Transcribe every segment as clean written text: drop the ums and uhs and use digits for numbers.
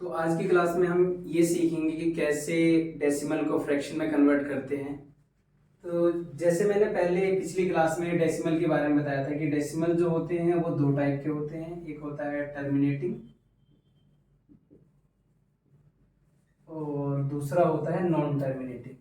तो आज की क्लास में हम ये सीखेंगे कि कैसे डेसिमल को फ्रैक्शन में कन्वर्ट करते हैं। तो जैसे मैंने पहले पिछली क्लास में डेसिमल के बारे में बताया था कि डेसिमल जो होते हैं वो दो टाइप के होते हैं, एक होता है टर्मिनेटिंग और दूसरा होता है नॉन टर्मिनेटिंग।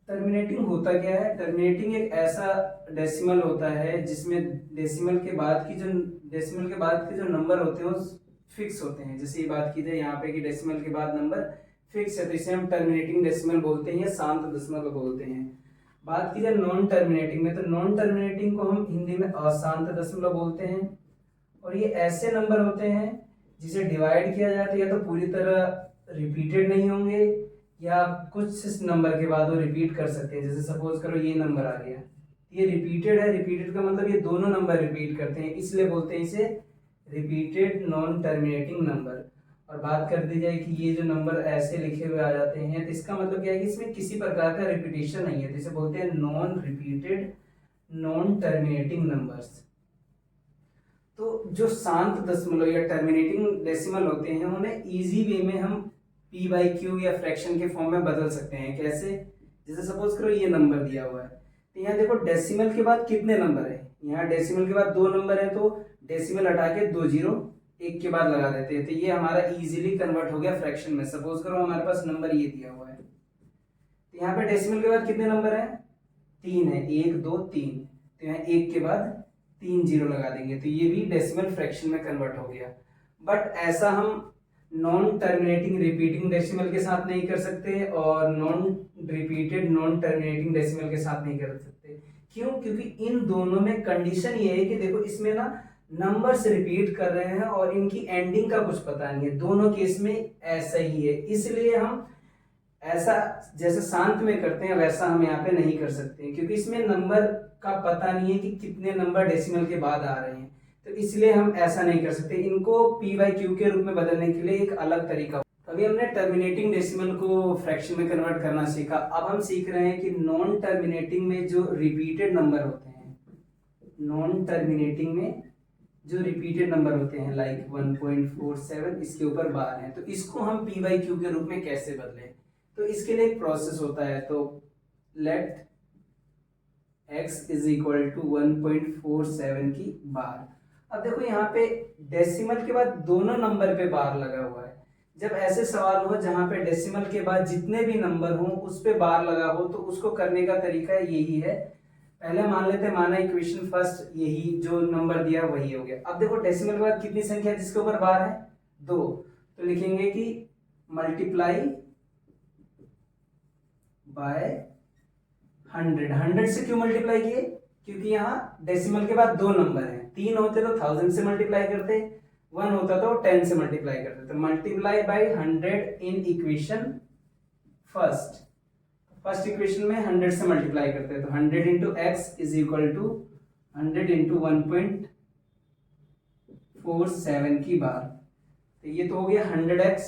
टर्मिनेटिंग होता क्या है? टर्मिनेटिंग एक ऐसा डेसिमल होता है जिसमें डेसिमल के बाद के जो नंबर होते हैं वो फिक्स होते हैं। जैसे ये बात की जाए यहाँ पे कि डेसिमल के बाद नंबर फिक्स है तो इसे हम टर्मिनेटिंग डेसिमल बोलते हैं या शांत दशमलव बोलते हैं। बात की जाए नॉन टर्मिनेटिंग में, तो नॉन टर्मिनेटिंग को हम हिंदी में अशांत दशमलव बोलते हैं। और ये ऐसे नंबर होते हैं जिसे डिवाइड किया जाए तो या तो पूरी तरह रिपीटेड नहीं होंगे या कुछ नंबर के बाद वो रिपीट कर सकते हैं। जैसे सपोज करो ये नंबर आ गया, ये रिपीटेड है, रिपीटेड का मतलब ये दोनों नंबर रिपीट करते हैं, इसलिए बोलते हैं इसे रिपीटेड नॉन टर्मिनेटिंग नंबर। और बात कर दी जाए कि ये जो नंबर ऐसे लिखे हुए आ जाते हैं तो इसका मतलब क्या है कि इसमें किसी प्रकार का रिपीटेशन नहीं है, तो इसे बोलते हैं non repeated non terminating numbers. तो जो शांत दशमलव या टर्मिनेटिंग डेसिमल होते हैं उन्हें इजी वे में हम पी बाई क्यू या फ्रैक्शन के फॉर्म में बदल सकते हैं। कैसे? जैसे सपोज करो ये नंबर दिया हुआ है तो यहाँ देखो डेसिमल के बाद कितने नंबर है, यहाँ डेसिमल के बाद दो नंबर है तो डेसिमल हटा के दो जीरो एक के बाद लगा देते हैं, तो ये हमारा इजीली कन्वर्ट हो गया फ्रैक्शन में। सपोज करो हमारे पास नंबर ये दिया हुआ है तो यहाँ पे डेसिमल के बाद कितने नंबर है? तीन है, एक दो तीन, तो यहाँ एक के बाद तीन जीरो लगा देंगे तो ये भी डेसिमल फ्रैक्शन में कन्वर्ट हो गया। बट ऐसा हम नॉन टर्मिनेटिंग रिपीटिंग डेसिमल के साथ नहीं कर सकते और non repeated non terminating decimal के साथ नहीं कर सकते। क्यों? क्योंकि इन दोनों में कंडीशन ये है कि देखो इसमें ना नंबर्स रिपीट कर रहे हैं और इनकी एंडिंग का कुछ पता नहीं है, दोनों केस में ऐसा ही है। इसलिए हम ऐसा जैसे शांत में करते हैं वैसा हम यहाँ पे नहीं कर सकते क्योंकि इसमें नंबर का पता नहीं है कि कितने नंबर डेसिमल के बाद आ रहे हैं, तो इसलिए हम ऐसा नहीं कर सकते। इनको पी बाई क्यू के रूप में बदलने के लिए एक अलग तरीका। अभी हमने टर्मिनेटिंग डेसिमल को फ्रैक्शन में कन्वर्ट करना सीखा, अब हम सीख रहे हैं कि नॉन टर्मिनेटिंग में जो रिपीटेड नंबर होते हैं, नॉन टर्मिनेटिंग में जो रिपीटेड नंबर होते हैं लाइक 1.47 इसके ऊपर बार है, तो इसको हम पी बाई क्यू के रूप में कैसे बदलें। तो इसके लिए एक प्रोसेस होता है, तो let x is equal to 1.47 की बार। अब देखो यहाँ पे डेसिमल के बाद दोनों नंबर पे बार लगा हुआ है। जब ऐसे सवाल हो जहां पे डेसिमल के बाद जितने भी नंबर हो उस पे बार लगा हो तो उसको करने का तरीका यही है। पहले मान लेते हैं, माना इक्वेशन फर्स्ट यही जो नंबर दिया वही हो गया। अब देखो डेसिमल के बाद कितनी संख्या है जिसके ऊपर बार है? दो, तो लिखेंगे कि मल्टीप्लाई बाय 100। 100 से क्यों मल्टीप्लाई किए? क्योंकि यहाँ डेसिमल के बाद दो नंबर हैं, तीन होते तो 1000 से मल्टीप्लाई करते, वन होता तो 10 से मल्टीप्लाई करते, तो multiply by 100 in equation first. First equation में 100 से मल्टीप्लाई करते हैं तो 100 into x is equal to 100 into 1.47 की बार, तो ये तो हो गया 100x।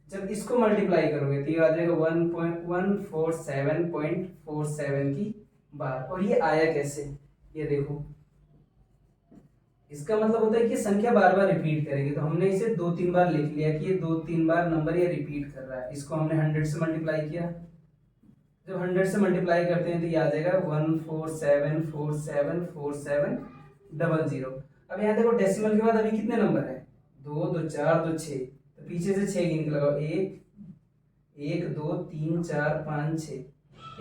जब इसको मल्टीप्लाई करोगे तो ये आ जाएगा 1.147.47 की बार। और ये आया कैसे? ये देखो, इसका मतलब होता है कि संख्या बार बार रिपीट करेगी, तो हमने इसे दो तीन बार लिख लिया कि ये दो तीन बार नंबर ये रिपीट कर रहा है। इसको हमने 100 से मल्टीप्लाई किया, जब 100 से मल्टीप्लाई करते हैं तो ये आ जाएगा 147474700। अब यहाँ देखो डेसिमल के बाद अभी कितने नंबर है? दो, दो चार, दो छः, तो पीछे से 6 गिन के लगाओ, एक एक दो तीन चार पाँच छः,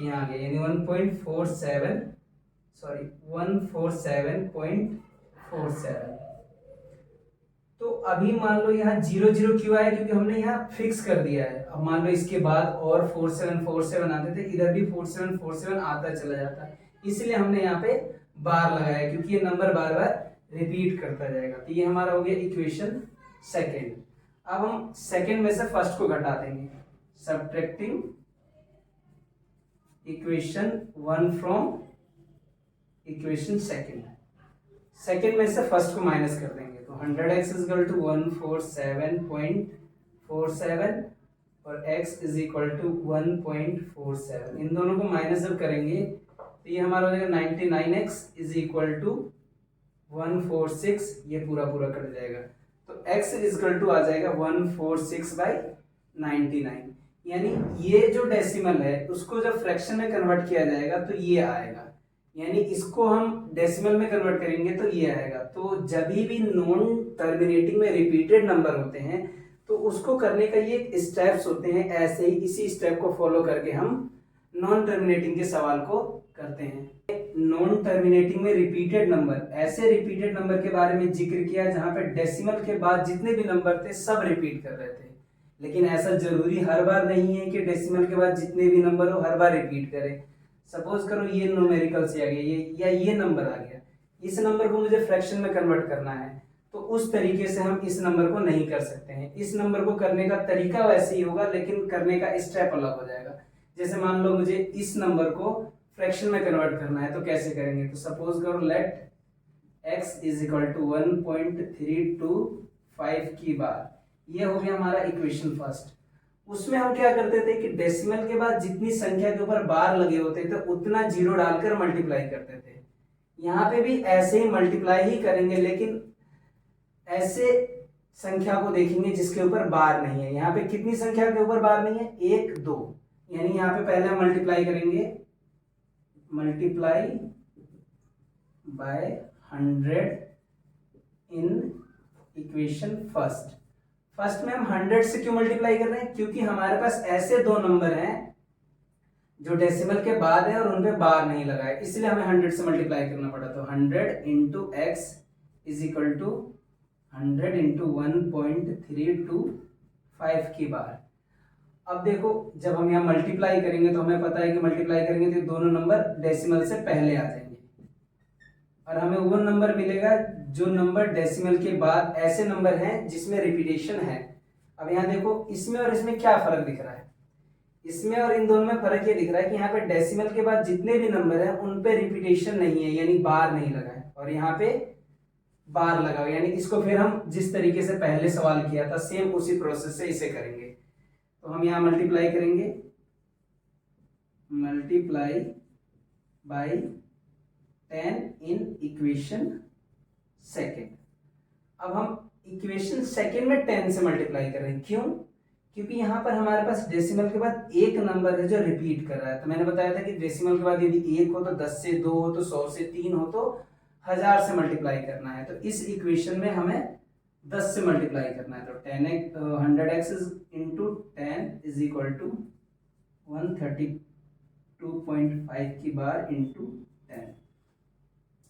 यहाँ आ गया, यानी 147.47। तो अभी मान लो यहाँ 00 क्यों आया? क्योंकि हमने यहाँ फिक्स कर दिया है। अब मान लो इसके बाद और 4747 आते थे, इधर भी 4747 आता चला जाता है, इसलिए हमने यहाँ पे बार लगाया क्योंकि ये नंबर बार बार रिपीट करता जाएगा। तो ये हमारा हो गया इक्वेशन सेकेंड। अब हम सेकेंड में से फर्स्ट को घटा देंगे, subtracting equation 1 from equation second. Second में से फर्स्ट को माइनस कर देंगे तो 100x इज इक्वल टू 147.47 और x इज इक्वल टू 1.47। इन दोनों को माइनस जब करेंगे तो ये हमारा हो जाएगा 99x इज इक्वल टू 146, ये पूरा पूरा कट जाएगा, तो x इजकल टू आ जाएगा 146/99। यानी ये जो डेसिमल है उसको जब फ्रैक्शन में कन्वर्ट किया जाएगा तो ये आएगा, यानी इसको हम डेसिमल में कन्वर्ट करेंगे तो ये आएगा। तो जब भी नॉन टर्मिनेटिंग में रिपीटेड नंबर होते हैं तो उसको करने का ये स्टेप्स होते हैं, ऐसे ही इसी स्टेप को फॉलो करके हम नॉन टर्मिनेटिंग के सवाल को करते हैं। नॉन टर्मिनेटिंग में रिपीटेड नंबर, ऐसे रिपीटेड नंबर के बारे में जिक्र किया जहां पे डेसिमल के बाद जितने भी नंबर थे सब रिपीट कर रहे थे, लेकिन ऐसा जरूरी हर बार नहीं है कि डेसिमल के बाद जितने भी नंबर हो हर बार रिपीट करें। सपोज करो ये न्यूमेरिकल से आ गया ये, या ये नंबर आ गया, इस नंबर को मुझे फ्रैक्शन में कन्वर्ट करना है, तो उस तरीके से हम इस नंबर को नहीं कर सकते हैं। इस नंबर को करने का तरीका वैसे ही होगा, लेकिन करने का स्टेप अलग हो जाएगा। जैसे मान लो मुझे इस नंबर को फ्रैक्शन में कन्वर्ट करना है, तो कैसे करेंगे, तो सपोज करो let x is equal to 1.325 की बार, ये हो गया हमारा इक्वेशन फर्स्ट। उसमें हम क्या करते थे कि डेसिमल के बाद जितनी संख्या के ऊपर बार लगे होते थे उतना जीरो डालकर मल्टीप्लाई करते थे। यहाँ पे भी ऐसे ही मल्टीप्लाई ही करेंगे, लेकिन ऐसे संख्या को देखेंगे जिसके ऊपर बार नहीं है। यहाँ पे कितनी संख्या के ऊपर बार नहीं है, 1 2, यानी यहाँ पे पहले हम मल्टीप्लाई करेंगे, multiply by 100 in equation first. First में हम 100 से क्यों मल्टीप्लाई कर रहे हैं, क्योंकि हमारे पास ऐसे दो नंबर हैं जो डेसिमल के बाद है और उनपे बार नहीं लगा है, इसलिए हमें 100 से मल्टीप्लाई करना पड़ा। तो 100 into x is equal to 100 into 1.325 की बार। अब देखो जब हम यहाँ मल्टीप्लाई करेंगे तो हमें पता है कि मल्टीप्लाई करेंगे तो दोनों नंबर डेसिमल से पहले आ जाएंगे और हमें वो नंबर मिलेगा जो नंबर डेसिमल के बाद ऐसे नंबर हैं जिसमें रिपीटेशन है। अब यहाँ देखो इसमें और इसमें क्या फर्क दिख रहा है, इसमें और इन दोनों में फर्क ये दिख रहा है कि यहाँ पे डेसिमल के बाद जितने भी नंबर हैं उन पे रिपीटेशन नहीं है, यानी बार नहीं लगा है, और यहाँ पे बार लगा हुआ, यानी इसको फिर हम जिस तरीके से पहले सवाल किया था सेम उसी प्रोसेस से इसे करेंगे। तो हम यहाँ मल्टीप्लाई करेंगे, multiply by 10 in equation second. अब हम इक्वेशन सेकेंड में 10 से मल्टीप्लाई कर रहे हैं, क्यों, क्योंकि यहाँ पर हमारे पास डेसिमल के बाद एक नंबर है जो रिपीट कर रहा है। तो मैंने बताया था कि डेसिमल के बाद यदि 1 हो तो 10 से 2 हो तो 100 से 3 हो तो 1000 से मल्टीप्लाई करना है। तो इस इक्वेशन में हमें 10 से मल्टीप्लाई करना है। तो 100x into 10 is equal to 132.5 की बार इंटू 10।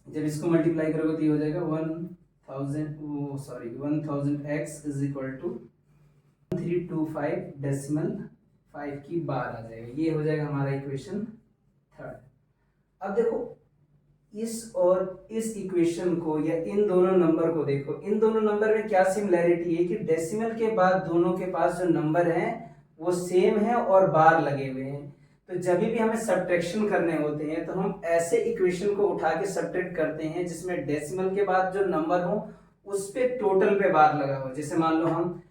जब इसको मल्टीप्लाई करोगे तो ये हो जाएगा 1000x इज इक्वल टू 325.5 की बार आ जाएगा। ये हो जाएगा हमारा इक्वेशन थर्ड। अब देखो इस और इस इक्वेशन को या इन दोनों नंबर को देखो, इन दोनों नंबर में क्या सिमिलैरिटी है कि डेसिमल के बाद दोनों के पास जो नंबर हैं वो सेम है और बार लगे हुए हैं। तो जब भी हमें सब्ट्रैक्शन करने होते हैं तो हम ऐसे इक्वेशन को उठा के सब्ट्रैक्ट करते हैं जिसमें डेसिमल के बाद जो नंबर हो उस पे टोटल पे बार लगा हो। जैसे मान लो हम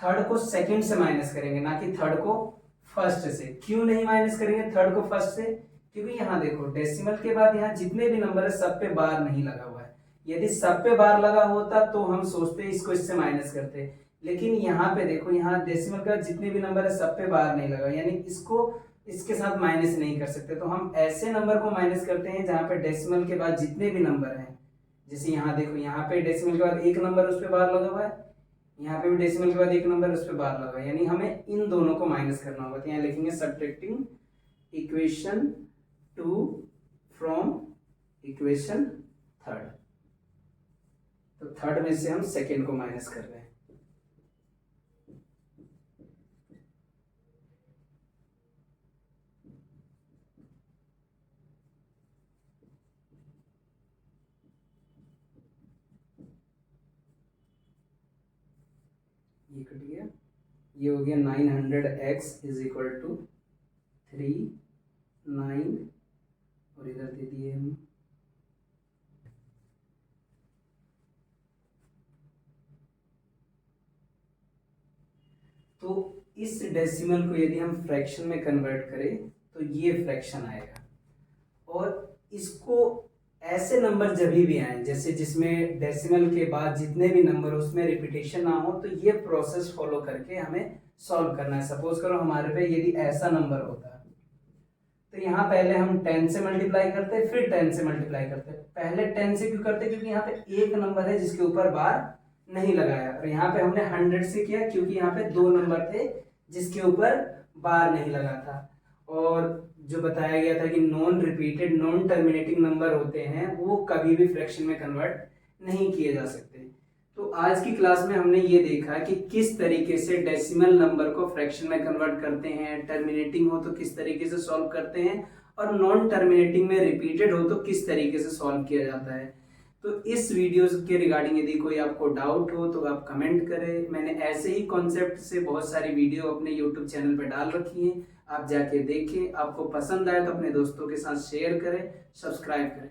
थर्ड को सेकंड से माइनस करेंगे, ना कि थर्ड को फर्स्ट से। क्यों नहीं माइनस करेंगे थर्ड को फर्स्ट से, क्योंकि यहाँ देखो डेसिमल के बाद यहाँ जितने भी नंबर है सब पे बार नहीं लगा हुआ है। यदि सब पे बार लगा होता तो हम सोचते इसको इससे माइनस करते, लेकिन यहाँ पे देखो यहाँ डेसिमल का जितने भी नंबर है सब पे बार नहीं लगा, यानी इसको इसके साथ माइनस नहीं कर सकते। तो हम ऐसे नंबर को माइनस करते हैं जहाँ पे डेसिमल के बाद जितने भी नंबर हैं, जैसे यहाँ देखो यहाँ पे डेसिमल के बाद एक नंबर उस पर बार लगा हुआ है, यहाँ पे भी डेसिमल के बाद एक नंबर उस पर बार लगा है, यानी हमें इन दोनों को माइनस करना होगा। तो यहाँ लिखेंगे subtracting equation 2 from equation third. तो थर्ड में से हम सेकेंड को माइनस कर रहे हैं। ये कट गया, ये हो गया 900x इज इक्वल टू 3 9 और इधर दे दिए हम तो इस डेसिमल को यदि हम फ्रैक्शन में कन्वर्ट करें तो ये फ्रैक्शन आएगा, और इसको ऐसे नंबर जब भी आए जैसे जिसमें डेसिमल के बाद जितने भी नंबर उसमें रिपीटेशन ना हो, तो ये प्रोसेस फॉलो करके हमें सॉल्व करना है। सपोज करो हमारे पे यदि ऐसा नंबर होता है, तो यहाँ पहले हम 10 से मल्टीप्लाई करते, फिर 10 से मल्टीप्लाई करते। पहले 10 से क्यों करते, क्योंकि यहाँ पे एक नंबर है जिसके ऊपर बार नहीं लगाया, और यहाँ पे हमने 100 से किया क्योंकि यहाँ पे दो नंबर थे जिसके ऊपर बार नहीं लगा था। और जो बताया गया था कि non repeated non terminating number होते हैं वो कभी भी फ्रैक्शन में कन्वर्ट नहीं किए जा सकते। तो आज की क्लास में हमने ये देखा कि किस तरीके से डेसिमल नंबर को फ्रैक्शन में कन्वर्ट करते हैं, टर्मिनेटिंग हो तो किस तरीके से सॉल्व करते हैं, और नॉन टर्मिनेटिंग में रिपीटेड हो तो किस तरीके से सॉल्व किया जाता है। तो इस वीडियो के रिगार्डिंग यदि कोई आपको डाउट हो तो आप कमेंट करें। मैंने ऐसे ही कॉन्सेप्ट से बहुत सारी वीडियो अपने यूट्यूब चैनल पर डाल रखी हैं, आप जाके देखें। आपको पसंद आए तो अपने दोस्तों के साथ शेयर करें, सब्सक्राइब करें।